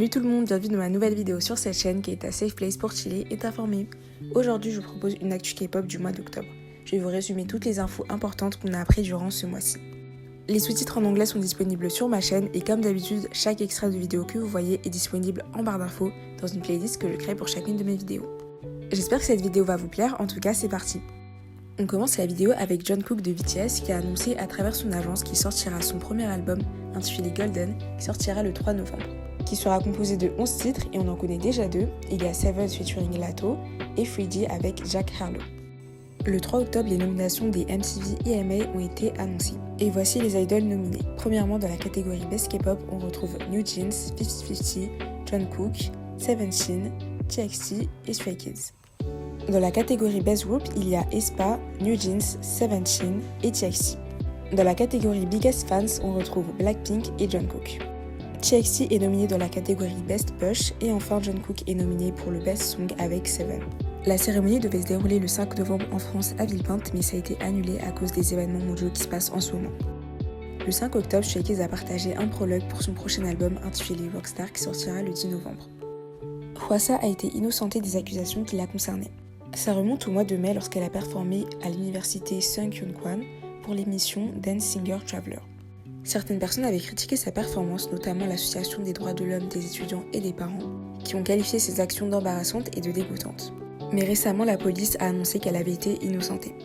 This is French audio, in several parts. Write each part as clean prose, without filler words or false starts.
Salut tout le monde, bienvenue dans ma nouvelle vidéo sur cette chaîne qui est ta safe place pour chiller et t'informer. Aujourd'hui je vous propose une actu K-pop du mois d'octobre. Je vais vous résumer toutes les infos importantes qu'on a appris durant ce mois-ci. Les sous-titres en anglais sont disponibles sur ma chaîne et comme d'habitude, chaque extrait de vidéo que vous voyez est disponible en barre d'infos dans une playlist que je crée pour chacune de mes vidéos. J'espère que cette vidéo va vous plaire, en tout cas c'est parti. On commence la vidéo avec Jungkook de BTS qui a annoncé à travers son agence qu'il sortira son premier album intitulé Golden qui sortira le 3 novembre. Qui sera composé de 11 titres et on en connaît déjà 2, il y a Seven featuring Lato et 3D avec Jack Harlow. Le 3 octobre, les nominations des MTV EMA ont été annoncées. Et voici les idols nominés. Premièrement, dans la catégorie Best K-pop, on retrouve New Jeans, 50-50, Jungkook, Seventeen, TXT et Stray Kids. Dans la catégorie Best Group, il y a aespa, New Jeans, Seventeen et TXT. Dans la catégorie Biggest Fans, on retrouve Blackpink et Jungkook. TXT est nominé dans la catégorie Best Push et enfin Jungkook est nominé pour le Best Song avec Seven. La cérémonie devait se dérouler le 5 novembre en France à Villepinte mais ça a été annulé à cause des événements mondiaux qui se passent en ce moment. Le 5 octobre, Stray Kids a partagé un prologue pour son prochain album intitulé Rockstar qui sortira le 10 novembre. Hwasa a été innocentée des accusations qui la concernaient. Ça remonte au mois de mai lorsqu'elle a performé à l'université Sungkyunkwan pour l'émission Dance Singer Traveler. Certaines personnes avaient critiqué sa performance, notamment l'association des droits de l'homme, des étudiants et des parents, qui ont qualifié ses actions d'embarrassantes et de dégoûtantes. Mais récemment, la police a annoncé qu'elle avait été innocentée.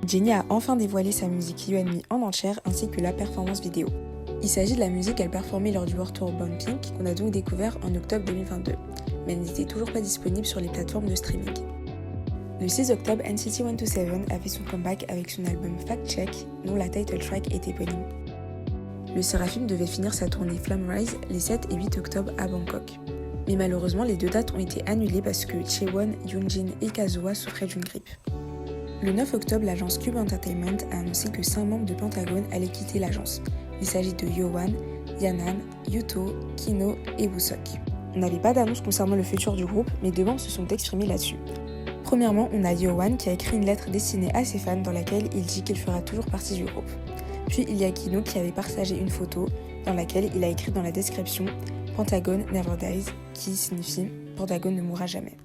Jennie a enfin dévoilé sa musique You and Me en entière ainsi que la performance vidéo. Il s'agit de la musique qu'elle performait lors du World Tour Born Pink qu'on a donc découvert en octobre 2022, mais elle n'était toujours pas disponible sur les plateformes de streaming. Le 6 octobre, NCT 127 a fait son comeback avec son album Fact Check, dont la title track est éponyme. Le Seraphim devait finir sa tournée Flam Rise les 7 et 8 octobre à Bangkok. Mais malheureusement, les deux dates ont été annulées parce que Chaewon, Yoonjin et Kazoa souffraient d'une grippe. Le 9 octobre, l'agence Cube Entertainment a annoncé que 5 membres de Pentagon allaient quitter l'agence. Il s'agit de Yowan, Yanan, Yuto, Kino et Woosok. On n'avait pas d'annonce concernant le futur du groupe, mais deux membres se sont exprimés là-dessus. Premièrement, on a Yowan qui a écrit une lettre destinée à ses fans dans laquelle il dit qu'il fera toujours partie du groupe. Puis il y a Kino qui avait partagé une photo dans laquelle il a écrit dans la description « Pentagon never dies » qui signifie « Pentagon ne mourra jamais ».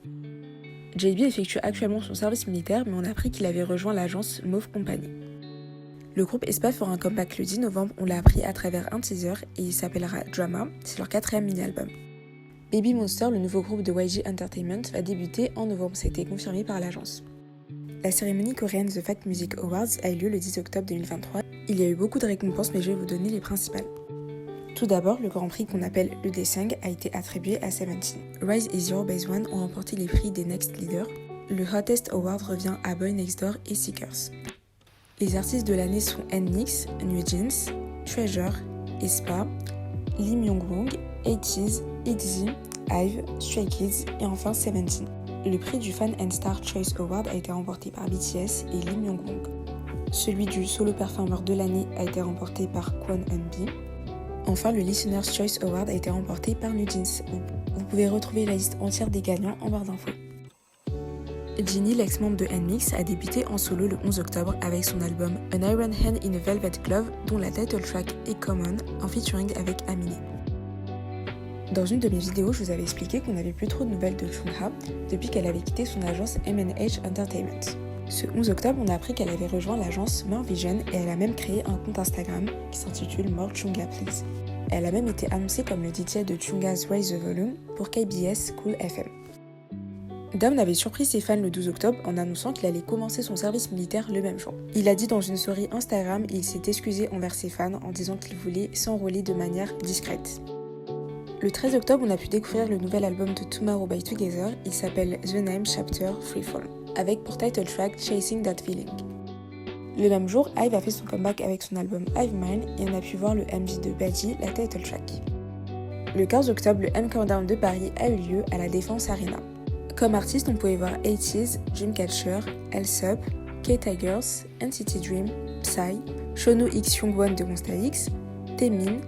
JB effectue actuellement son service militaire mais on a appris qu'il avait rejoint l'agence Mauve Company. Le groupe aespa fera un comeback le 10 novembre, on l'a appris à travers un teaser et il s'appellera Drama, c'est leur 4e mini-album. Baby Monster, le nouveau groupe de YG Entertainment, va débuter en novembre, ça a été confirmé par l'agence. La cérémonie coréenne The Fact Music Awards a eu lieu le 10 octobre 2023. Il y a eu beaucoup de récompenses mais je vais vous donner les principales. Tout d'abord, le grand prix qu'on appelle le Daesung a été attribué à Seventeen. Rise et Zero Base One ont remporté les prix des Next Leaders. Le Hottest Award revient à Boy Next Door et Seekers. Les artistes de l'année sont NMIXX, New Jeans, Treasure, aespa, Lee Myung-woong, ATEEZ, ITZY, IVE, Stray Kids et enfin Seventeen. Le prix du Fan and Star Choice Award a été remporté par BTS et Lee Myung-woong. Celui du Solo Performer de l'année a été remporté par Kwon Eun-bi. Enfin, le Listener's Choice Award a été remporté par New Jeans. Vous pouvez retrouver la liste entière des gagnants en barre d'infos. Jennie, l'ex-membre de NMIXX, a débuté en solo le 11 octobre avec son album An Iron Hand in a Velvet Glove, dont la title track est Common, en featuring avec Aminé. Dans une de mes vidéos, je vous avais expliqué qu'on n'avait plus trop de nouvelles de Chungha depuis qu'elle avait quitté son agence M&H Entertainment. Ce 11 octobre, on a appris qu'elle avait rejoint l'agence More Vision et elle a même créé un compte Instagram qui s'intitule More Chungha Please. Elle a même été annoncée comme le DJ de Chungha's Raise the Volume pour KBS Cool FM. Dom avait surpris ses fans le 12 octobre en annonçant qu'il allait commencer son service militaire le même jour. Il a dit dans une story Instagram et il s'est excusé envers ses fans en disant qu'il voulait s'enrôler de manière discrète. Le 13 octobre, on a pu découvrir le nouvel album de Tomorrow by Together, il s'appelle The Name Chapter Freefall, avec pour title track Chasing That Feeling. Le même jour, IVE a fait son comeback avec son album IVE Mine et on a pu voir le MV de Badgie, la title track. Le 15 octobre, le M Countdown de Paris a eu lieu à la Défense Arena. Comme artistes, on pouvait voir ATEEZ, Dreamcatcher, L-Sub, K-Tigers, NCT Dream, Psy, Shonu X Youngwon de Monsta X, Taemin,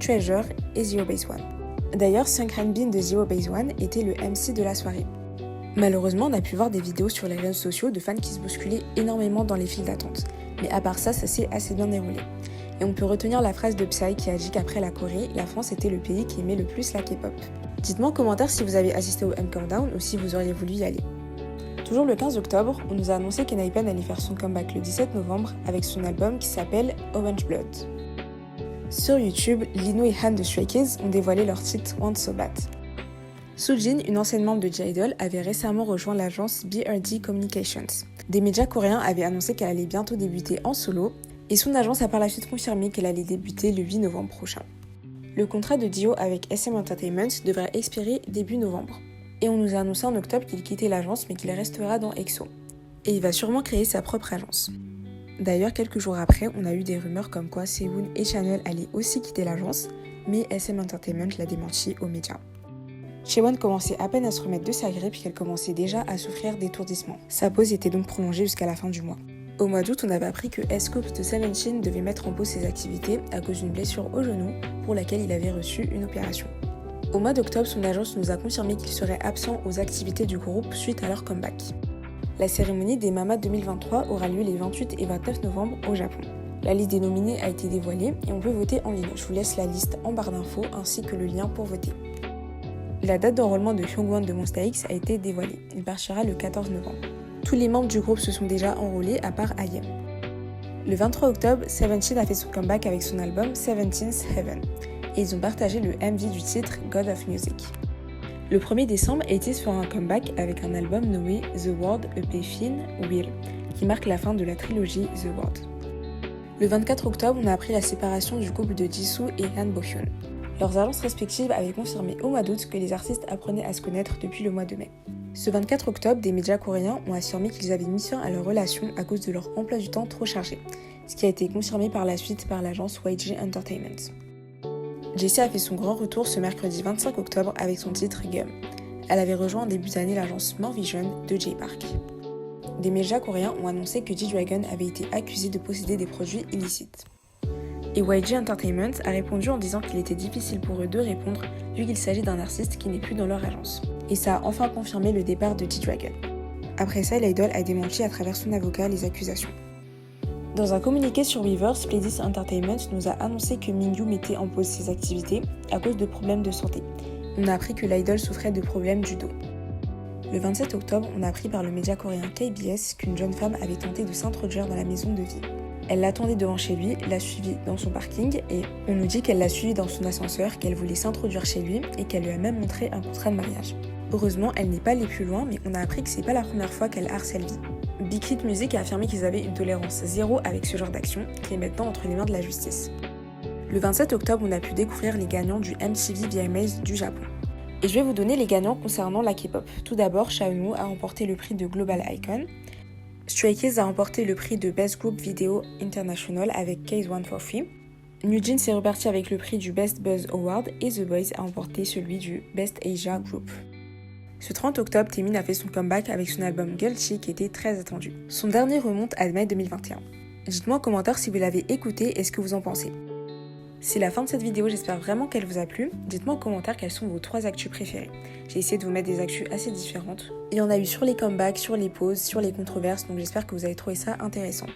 Treasure et Zero Base One. D'ailleurs, Sung Han Bin de Zero Base One était le MC de la soirée. Malheureusement, on a pu voir des vidéos sur les réseaux sociaux de fans qui se bousculaient énormément dans les files d'attente. Mais à part ça, ça s'est assez bien déroulé. Et on peut retenir la phrase de Psy qui a dit qu'après la Corée, la France était le pays qui aimait le plus la K-pop. Dites-moi en commentaire si vous avez assisté au M Countdown ou si vous auriez voulu y aller. Toujours le 15 octobre, on nous a annoncé qu'Enhypen allait faire son comeback le 17 novembre avec son album qui s'appelle Orange Blood. Sur YouTube, Lino et Han de Stray Kids ont dévoilé leur titre Want So Bad. Soojin, une ancienne membre de J-Idol, avait récemment rejoint l'agence BRD Communications. Des médias coréens avaient annoncé qu'elle allait bientôt débuter en solo, et son agence a par la suite confirmé qu'elle allait débuter le 8 novembre prochain. Le contrat de Dio avec SM Entertainment devrait expirer début novembre. Et on nous a annoncé en octobre qu'il quittait l'agence mais qu'il restera dans EXO. Et il va sûrement créer sa propre agence. D'ailleurs, quelques jours après, on a eu des rumeurs comme quoi Sehun et Chanel allaient aussi quitter l'agence, mais SM Entertainment l'a démenti aux médias. Chaewon commençait à peine à se remettre de sa grippe qu'elle commençait déjà à souffrir d'étourdissement. Sa pause était donc prolongée jusqu'à la fin du mois. Au mois d'août, on avait appris que S-Coups de Seventeen devait mettre en pause ses activités à cause d'une blessure au genou pour laquelle il avait reçu une opération. Au mois d'octobre, son agence nous a confirmé qu'il serait absent aux activités du groupe suite à leur comeback. La cérémonie des Mama 2023 aura lieu les 28 et 29 novembre au Japon. La liste des nominés a été dévoilée et on peut voter en ligne. Je vous laisse la liste en barre d'infos ainsi que le lien pour voter. La date d'enrôlement de Hyungwon de Monsta X a été dévoilée. Il partira le 14 novembre. Tous les membres du groupe se sont déjà enrôlés à part IM. Le 23 octobre, Seventeen a fait son comeback avec son album Seventeen's Heaven et ils ont partagé le MV du titre God of Music. Le 1er décembre, ATEEZ fera un comeback avec un album nommé The World EP Fin Will qui marque la fin de la trilogie The World. Le 24 octobre, on a appris la séparation du couple de Jisoo et Han Bo-hyun. Leurs agences respectives avaient confirmé au mois d'août que les artistes apprenaient à se connaître depuis le mois de mai. Ce 24 octobre, des médias coréens ont affirmé qu'ils avaient mis fin à leur relation à cause de leur emploi du temps trop chargé, ce qui a été confirmé par la suite par l'agence YG Entertainment. Jessie a fait son grand retour ce mercredi 25 octobre avec son titre Gum. Elle avait rejoint en début d'année l'agence More Vision de J-Park. Des médias coréens ont annoncé que G-Dragon avait été accusé de posséder des produits illicites. Et YG Entertainment a répondu en disant qu'il était difficile pour eux de répondre vu qu'il s'agit d'un artiste qui n'est plus dans leur agence. Et ça a enfin confirmé le départ de G-Dragon. Après ça, l'idol a démenti à travers son avocat les accusations. Dans un communiqué sur Weverse, Pledis Entertainment nous a annoncé que Mingyu mettait en pause ses activités à cause de problèmes de santé. On a appris que l'idol souffrait de problèmes du dos. Le 27 octobre, on a appris par le média coréen KBS qu'une jeune femme avait tenté de s'introduire dans la maison de vie. Elle l'attendait devant chez lui, l'a suivi dans son parking et on nous dit qu'elle l'a suivi dans son ascenseur, qu'elle voulait s'introduire chez lui et qu'elle lui a même montré un contrat de mariage. Heureusement, elle n'est pas allée plus loin, mais on a appris que c'est pas la première fois qu'elle harcèle vie. Big Hit Music a affirmé qu'ils avaient une tolérance zéro avec ce genre d'action, qui est maintenant entre les mains de la justice. Le 27 octobre, on a pu découvrir les gagnants du MTV VMAs du Japon. Et je vais vous donner les gagnants concernant la K-pop. Tout d'abord, Shaonu a remporté le prix de Global Icon. Stray Kids a remporté le prix de Best Group Video International avec Case 143. NewJeans est reparti avec le prix du Best Buzz Award et The Boys a remporté celui du Best Asia Group. Ce 30 octobre, Taemin a fait son comeback avec son album Guilty qui était très attendu. Son dernier remonte à mai 2021. Dites-moi en commentaire si vous l'avez écouté et ce que vous en pensez. C'est la fin de cette vidéo, j'espère vraiment qu'elle vous a plu. Dites-moi en commentaire quelles sont vos 3 actus préférées. J'ai essayé de vous mettre des actus assez différentes. Il y en a eu sur les comebacks, sur les pauses, sur les controverses, donc j'espère que vous avez trouvé ça intéressant.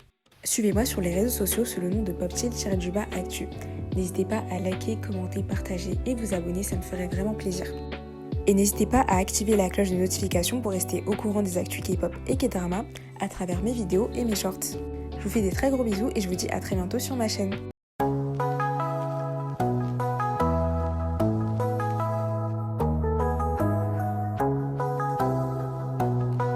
Suivez-moi sur les réseaux sociaux sous le nom de popchill-actu. N'hésitez pas à liker, commenter, partager et vous abonner, ça me ferait vraiment plaisir. Et n'hésitez pas à activer la cloche de notification pour rester au courant des actus K-pop et K-drama à travers mes vidéos et mes shorts. Je vous fais des très gros bisous et je vous dis à très bientôt sur ma chaîne.